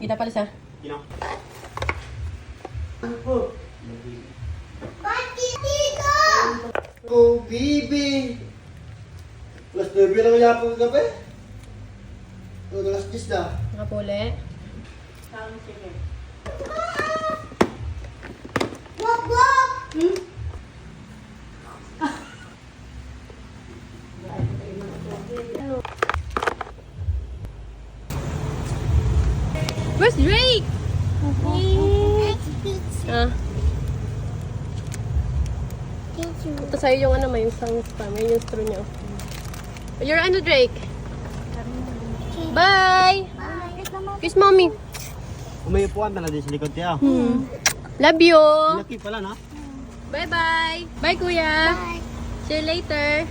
Kita pala siya. Oh, bibi! Alas 9 lang yapang gabi. Alas 10 na. Nakapuli. Wag, wag! Where's Drake? Ah. Ito sa'yo yung ano, may isang spam. May yung straw niya. You're ano, Drake? Bye! Kiss mommy. Umayupuan na din sa likod niya. Love you! Laki pala na. Bye-bye! Bye, kuya! Bye. See you later!